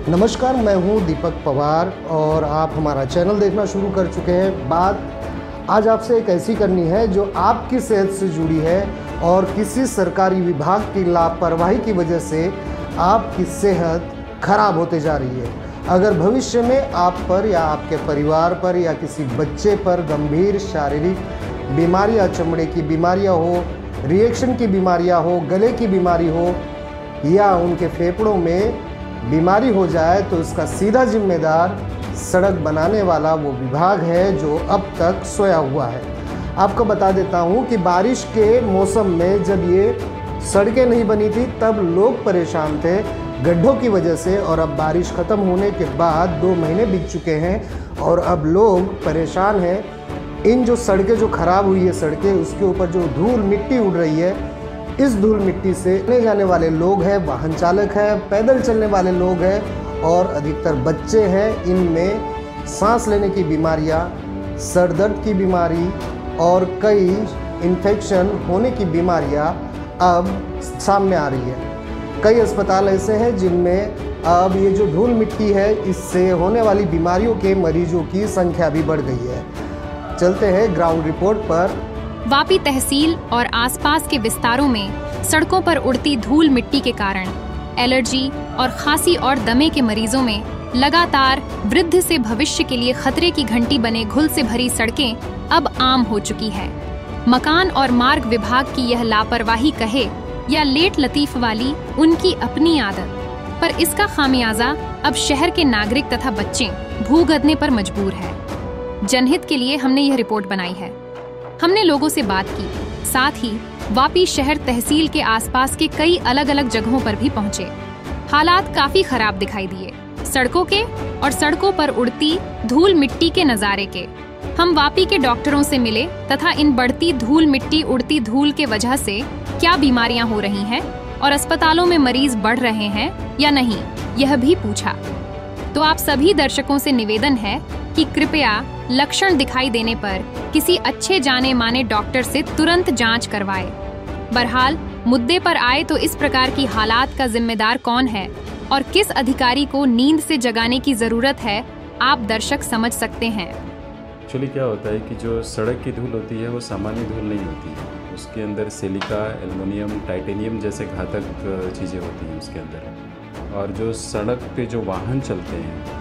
नमस्कार, मैं हूं दीपक पवार और आप हमारा चैनल देखना शुरू कर चुके हैं। बात आज आपसे एक ऐसी करनी है जो आपकी सेहत से जुड़ी है और किसी सरकारी विभाग की लापरवाही की वजह से आपकी सेहत खराब होते जा रही है। अगर भविष्य में आप पर या आपके परिवार पर या किसी बच्चे पर गंभीर शारीरिक बीमारियां, चमड़े की बीमारियां हो, रिएक्शन की बीमारियां हो, गले की बीमारी हो या उनके फेफड़ों में बीमारी हो जाए तो इसका सीधा जिम्मेदार सड़क बनाने वाला वो विभाग है जो अब तक सोया हुआ है। आपको बता देता हूँ कि बारिश के मौसम में जब ये सड़कें नहीं बनी थी तब लोग परेशान थे गड्ढों की वजह से, और अब बारिश ख़त्म होने के बाद 2 महीने बीत चुके हैं और अब लोग परेशान हैं। इन जो सड़कें जो ख़राब हुई है सड़कें, उसके ऊपर जो धूल मिट्टी उड़ रही है, इस धूल मिट्टी से आने जाने वाले लोग हैं, वाहन चालक हैं, पैदल चलने वाले लोग हैं और अधिकतर बच्चे हैं। इनमें सांस लेने की बीमारियां, सर दर्द की बीमारी और कई इन्फेक्शन होने की बीमारियां अब सामने आ रही है। कई अस्पताल ऐसे हैं जिनमें अब ये जो धूल मिट्टी है इससे होने वाली बीमारियों के मरीजों की संख्या भी बढ़ गई है। चलते हैं ग्राउंड रिपोर्ट पर। वापी तहसील और आसपास के विस्तारों में सड़कों पर उड़ती धूल मिट्टी के कारण एलर्जी और खांसी और दमे के मरीजों में लगातार वृद्ध से भविष्य के लिए खतरे की घंटी बने घुल से भरी सड़कें अब आम हो चुकी है। मकान और मार्ग विभाग की यह लापरवाही कहे या लेट लतीफ वाली उनकी अपनी आदत, पर इसका खामियाजा अब शहर के नागरिक तथा बच्चे भूगदने पर मजबूर है। जनहित के लिए हमने यह रिपोर्ट बनाई है। हमने लोगों से बात की, साथ ही वापी शहर तहसील के आसपास के कई अलग अलग जगहों पर भी पहुंचे। हालात काफी खराब दिखाई दिए, सड़कों के और सड़कों पर उड़ती धूल मिट्टी के नजारे के। हम वापी के डॉक्टरों से मिले तथा इन बढ़ती धूल मिट्टी उड़ती धूल के वजह से क्या बीमारियां हो रही हैं और अस्पतालों में मरीज बढ़ रहे हैं या नहीं, यह भी पूछा। तो आप सभी दर्शकों से निवेदन है कि कृपया लक्षण दिखाई देने पर किसी अच्छे जाने माने डॉक्टर से तुरंत जांच करवाएं। बहरहाल मुद्दे पर आए तो इस प्रकार की हालात का जिम्मेदार कौन है और किस अधिकारी को नींद से जगाने की जरूरत है, आप दर्शक समझ सकते हैं। एक्चुअली क्या होता है कि जो सड़क की धूल होती है वो सामान्य धूल नहीं होती है। उसके अंदर सिलिका, एल्युमिनियम, टाइटेनियम जैसे घातक चीज़ें होती हैं उसके अंदर। और जो सड़क पे जो वाहन चलते हैं,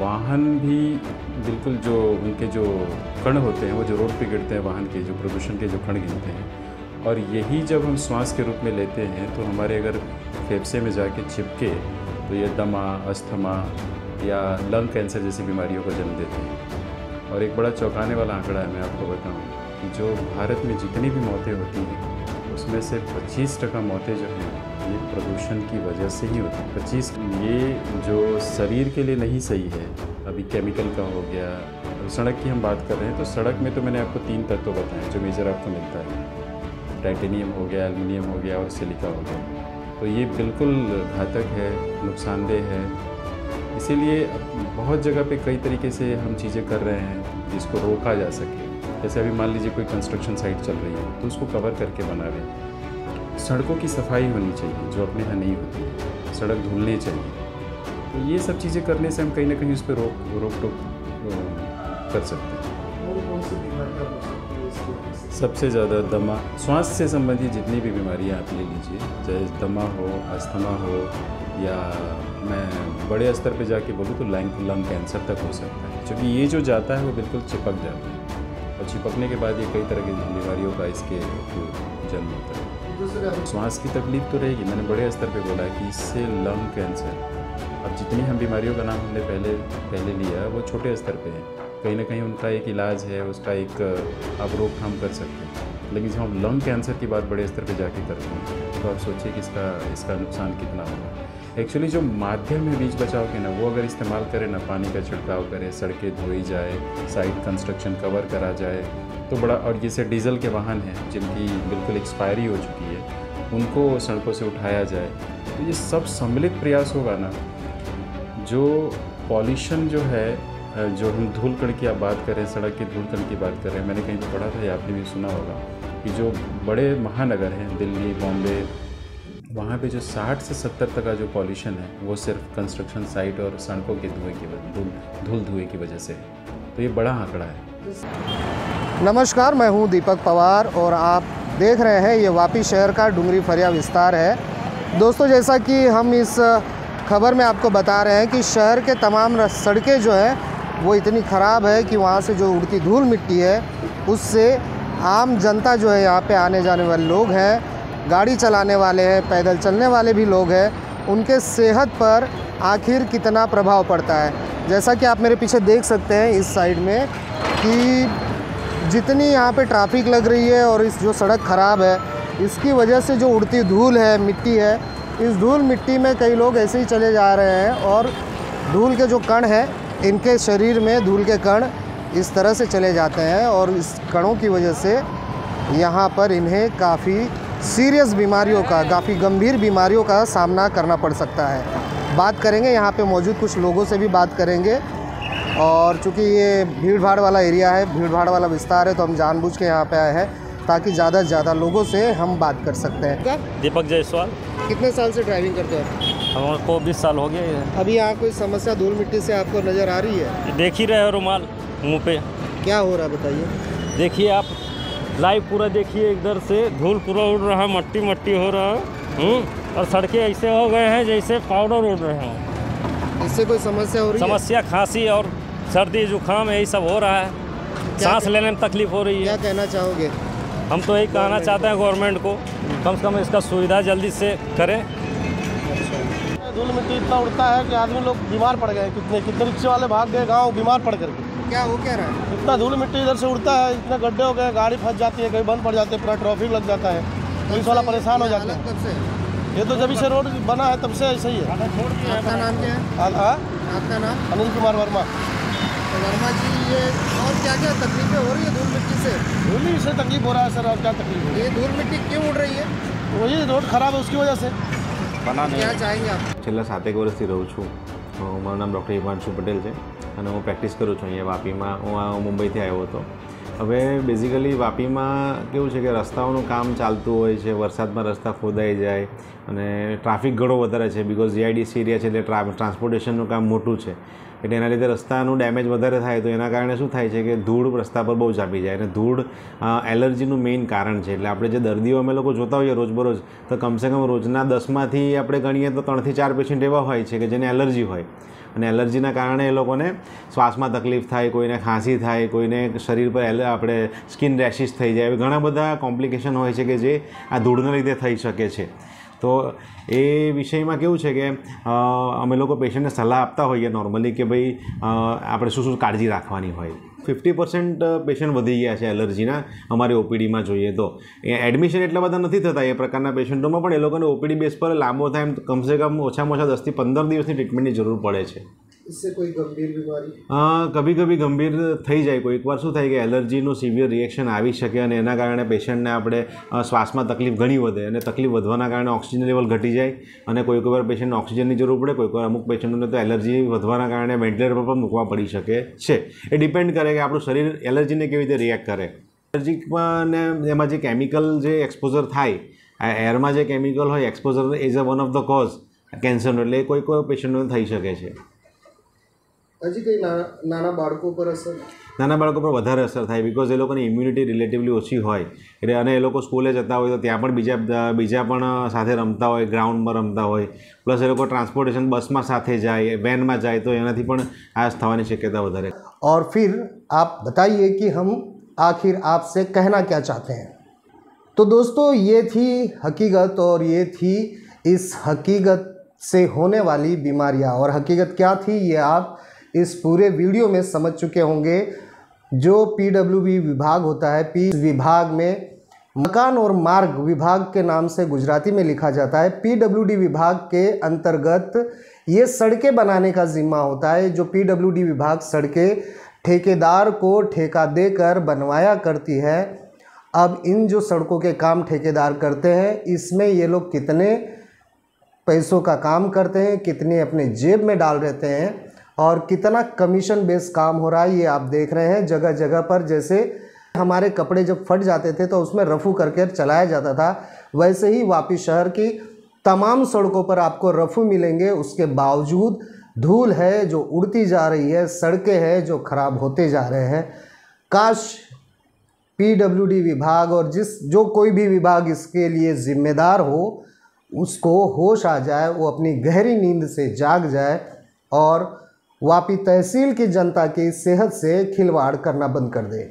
वाहन भी बिल्कुल जो उनके जो कण होते हैं वो जो रोड पे गिरते हैं, वाहन के जो प्रदूषण के जो कण गिरते हैं, और यही जब हम श्वास के रूप में लेते हैं तो हमारे अगर फेफड़े में जाके चिपके तो ये दमा, अस्थमा या लंग कैंसर जैसी बीमारियों को जन्म देते हैं। और एक बड़ा चौंकाने वाला आंकड़ा है, मैं आपको बताऊं कि जो भारत में जितनी भी मौतें होती हैं उसमें से 25% मौतें जो हैं ये प्रदूषण की वजह से ही होती है। 25, ये जो शरीर के लिए नहीं सही है। अभी केमिकल का हो गया, सड़क की हम बात कर रहे हैं तो सड़क में तो मैंने आपको 3 तत्व बताए जो मेजर आपको मिलता है। टाइटेनियम हो गया, एल्युमिनियम हो गया और सिलिका हो गया। तो ये बिल्कुल घातक है, नुकसानदेह है। इसीलिए बहुत जगह पे कई तरीके से हम चीज़ें कर रहे हैं जिसको रोका जा सके। जैसे अभी मान लीजिए कोई कंस्ट्रक्शन साइट चल रही है तो उसको कवर करके बना रहे हैं। सड़कों की सफाई होनी चाहिए जो अपने यहाँ नहीं होती है, सड़क धुलनी चाहिए। तो ये सब चीज़ें करने से हम कहीं ना कहीं उस पर रोक टोक कर सकते हैं। सबसे ज़्यादा दमा, श्वास से संबंधित जितनी भी बीमारियाँ आप ले लीजिए, चाहे दमा हो, अस्थमा हो, या मैं बड़े स्तर पे जाके बोलूँ तो लंग कैंसर तक हो सकता है। क्योंकि ये जो जाता है वो बिल्कुल चिपक जाता है और चिपकने के बाद ये कई तरह की बीमारियों का इसके जन्म होता है। श्वास की तकलीफ तो रहेगी, मैंने बड़े स्तर पे बोला कि इससे लंग कैंसर, अब जितनी हम बीमारियों का नाम हमने पहले लिया वो छोटे स्तर पे है। कहीं ना कहीं उनका एक इलाज है, उसका एक आप रोकथाम कर सकते हैं। लेकिन जब हम लंग कैंसर की बात बड़े स्तर पे जाके करते हैं तो आप सोचिए कि इसका नुकसान कितना होगा। एक्चुअली जो माध्यम है बीच बचाव के ना, वो अगर इस्तेमाल करें ना, पानी का छिड़काव करें, सड़कें धोई जाए, साइड कंस्ट्रक्शन कवर करा जाए तो बड़ा। और जैसे डीजल के वाहन हैं जिनकी बिल्कुल एक्सपायरी हो चुकी है, उनको सड़कों से उठाया जाए, तो ये सब सम्मिलित प्रयास होगा ना। जो पॉल्यूशन जो है, जो हम धूल कण की आप बात कर रहे हैं, सड़क के धूल कण की बात कर रहे हैं, मैंने कहीं पर पढ़ा था या आपने भी सुना होगा कि जो बड़े महानगर हैं, दिल्ली, बॉम्बे, वहाँ पे जो 60 से 70 तक का जो पॉल्यूशन है वो सिर्फ कंस्ट्रक्शन साइट और सड़कों के धुएँ की धूल धुएँ की वजह से है। तो ये बड़ा आंकड़ा है। नमस्कार, मैं हूं दीपक पवार और आप देख रहे हैं ये वापी शहर का डुंगरी फरिया विस्तार है। दोस्तों, जैसा कि हम इस खबर में आपको बता रहे हैं कि शहर के तमाम सड़कें जो हैं वो इतनी ख़राब है कि वहाँ से जो उड़ती धूल मिट्टी है उससे आम जनता जो है, यहाँ पे आने जाने वाले लोग हैं, गाड़ी चलाने वाले हैं, पैदल चलने वाले भी लोग हैं, उनके सेहत पर आखिर कितना प्रभाव पड़ता है। जैसा कि आप मेरे पीछे देख सकते हैं इस साइड में कि जितनी यहाँ पे ट्रैफिक लग रही है और इस जो सड़क ख़राब है इसकी वजह से जो उड़ती धूल है, मिट्टी है, इस धूल मिट्टी में कई लोग ऐसे ही चले जा रहे हैं और धूल के जो कण हैं, इनके शरीर में धूल के कण इस तरह से चले जाते हैं और इस कणों की वजह से यहाँ पर इन्हें काफ़ी सीरियस बीमारियों का, काफ़ी गंभीर बीमारियों का सामना करना पड़ सकता है। बात करेंगे यहाँ पे मौजूद कुछ लोगों से भी बात करेंगे और चूँकि ये भीड़ भाड़ वाला एरिया है, भीड़ भाड़ वाला विस्तार है, तो हम जानबूझ के यहाँ पे आए हैं ताकि ज़्यादा से ज़्यादा लोगों से हम बात कर सकते हैं। क्या दीपक जायसवाल। कितने साल से ड्राइविंग करते हो? हमको 20 साल हो गए। अभी यहाँ कोई समस्या धूल मिट्टी से आपको नज़र आ रही है? देख ही रहे हो रुमाल मुंह पे। क्या हो रहा है बताइए। देखिए आप लाइव पूरा देखिए, इधर से धूल पूरा उड़ रहा है, मट्टी मट्टी हो रहा है और सड़कें ऐसे हो गए हैं जैसे पाउडर उड़ रहे हैं। इससे कोई समस्या हो रही है? समस्या खांसी और सर्दी जुकाम यही सब हो रहा है, सांस लेने में तकलीफ हो रही है। क्या कहना चाहोगे? हम तो यही कहना चाहते हैं गवर्नमेंट को कम से कम इसका सुविधा जल्दी से करें। धूल मिट्टी इतना उड़ता है कि आदमी लोग बीमार पड़ गए, कितने रिक्शे वाले भाग गए गाँव बीमार पड़ करके। क्या हो क्या रहा है? इतना धूल मिट्टी इधर से उड़ता है, इतने गड्ढे हो गए, गाड़ी फंस जाती है, कहीं बंद पड़ जाते हैं, पूरा ट्रैफिक लग जाता है, पुलिस वाला परेशान हो जाता है। कब से? ये तो जब से रोड बना है तब से ऐसा ही है। आपका नाम क्या है? आपका नाम? अनिल कुमार वर्मा। तो वर्मा जी, ये और क्या क्या तकलीफें हो रही है धूल मिट्टी से? धूल ही से तकलीफ हो रहा है सर, और क्या तकलीफ है? ये धूल मिट्टी क्यों उड़ रही है? वही रोड खराब है उसकी वजह से। क्या चाहेंगे आप? છેલ્લા 7 વર્ષથી રહું છું। મારું નામ ડૉક્ટર હિમાંશુ પટેલ છે અને હું પ્રેક્ટિસ કરું છું અહીંયા વાપીમાં। હું મુંબઈથી આવ્યો હતો। હવે બેઝિકલી વાપીમાં કેવું છે કે રસ્તાઓનું કામ ચાલતું હોય છે, વરસાદમાં રસ્તા ખોદાઈ જાય અને ટ્રાફિક ઘણો વધારે છે बिकॉज જીઆઈડીસી એરિયા છે એટલે ટ્રાન્સપોર્ટેશનનું કામ મોટું છે એટલે એના લીધે રસ્તાનું ડેમેજ વધારે થાય તો એના કારણે શું થાય છે કે ધૂળ રસ્તા પર બહુ ચાપી જાય અને ધૂળ એલર્જીનું મેઇન કારણ છે। એટલે આપણે જે દર્દીઓ અમે લોકો જોતા હોઈએ રોજબરોજ તો કમસે કમ રોજના 10માંથી આપણે ગણીએ તો 3 થી 4 પેશન્ટ એવા હોય છે કે જેને એલર્જી હોય અને એલર્જીના કારણે એ લોકોને શ્વાસમાં તકલીફ થાય, કોઈને ખાંસી થાય, કોઈને શરીર પર આપણે સ્કિન રેશિસ થઈ જાય, ઘણા બધા કોમ્પ્લિકેશન હોય છે કે જે આ ધૂળના લીધે થઈ શકે છે। તો એ વિષયમાં કેવું છે કે અમે લોકો પેશન્ટને સલાહ આપતા હોઈએ નોર્મલી કે ભાઈ આપણે શું શું કાળજી રાખવાની હોય। 50% પેશન્ટ વધી ગયા છે એલર્જીના અમારી ઓપીડીમાં જોઈએ તો। એ એડમિશન એટલા બધા નથી થતા એ પ્રકારના પેશન્ટોમાં, પણ એ લોકોને ઓપીડી બેઝ પર લાંબો ટાઈમ કમસે કમ ઓછામાં ઓછા 10 થી 15 દિવસની ટ્રીટમેન્ટની જરૂર પડે છે। इससे कोई गंभीर बीमारी? कभी कभी गंभीर થઈ જાય। કોઈક વાર શું થાય કે એલર્જીનું સિવિયર રિએક્શન આવી શકે અને એના કારણે પેશન્ટને આપણે શ્વાસમાં તકલીફ ઘણી વધે અને તકલીફ વધવાના કારણે ઓક્સિજન લેવલ ઘટી જાય અને કોઈક વાર પેશન્ટને ઓક્સિજનની જરૂર પડે, કોઈક વાર અમુક પેશન્ટોને તો એલર્જી વધવાના કારણે વેન્ટિલેટર પર પણ મૂકવા પડી શકે છે। એ ડિપેન્ડ કરે કે આપણું શરીર એલર્જીને કેવી રીતે રિએક્ટ કરે। એલર્જીમાં ને એમાં જે કેમિકલ જે એક્સપોઝર થાય, એરમાં જે કેમિકલ હોય exposure is a one of the cause કેન્સરનો, એટલે કોઈ પેશન્ટોને થઈ શકે છે। હજી કઈ નાના બાળકો પર અસર? નાના બાળકો પર વધારે અસર થાય બિકોઝ એ લોકોની ઇમ્યુનિટી રિલેટિવલી ઓછી હોય એટલે અને એ લોકો સ્કૂલે જતા હોય તો ત્યાં પણ બીજા પણ સાથે રમતા હોય, ગ્રાઉન્ડમાં રમતા હોય, પ્લસ એ લોકો ટ્રાન્સપોર્ટેશન બસમાં સાથે જાય, વેનમાં જાય તો એનાથી પણ આ થવાની શક્યતા વધારે। और फिर आप बताइए कि हम आखिर आपसे कहना क्या चाहते हैं। तो दोस्तों, ये थी हकीकत और ये थी इस हकीकत से होने वाली बीमारियां। और हकीकत क्या थी ये आप इस पूरे वीडियो में समझ चुके होंगे। जो पीडब्ल्यूडी विभाग होता है, पी विभाग में मकान और मार्ग विभाग के नाम से गुजराती में लिखा जाता है। पीडब्ल्यूडी विभाग के अंतर्गत ये सड़कें बनाने का जिम्मा होता है। जो पीडब्ल्यूडी विभाग सड़कें ठेकेदार को ठेका देकर बनवाया करती है। अब इन जो सड़कों के काम ठेकेदार करते हैं, इसमें ये लोग कितने पैसों का काम करते हैं, कितने अपने जेब में डाल देते हैं और कितना कमीशन बेस्ड काम हो रहा है, ये आप देख रहे हैं जगह जगह पर। जैसे हमारे कपड़े जब फट जाते थे तो उसमें रफू करके चलाया जाता था, वैसे ही वापी शहर की तमाम सड़कों पर आपको रफ़ू मिलेंगे, उसके बावजूद धूल है जो उड़ती जा रही है, सड़कें हैं जो ख़राब होते जा रहे हैं। काश पीडब्ल्यूडी विभाग और जो कोई भी विभाग इसके लिए ज़िम्मेदार हो, उसको होश आ जाए, वो अपनी गहरी नींद से जाग जाए और वापी तहसील की जनता की सेहत से खिलवाड़ करना बंद कर दे।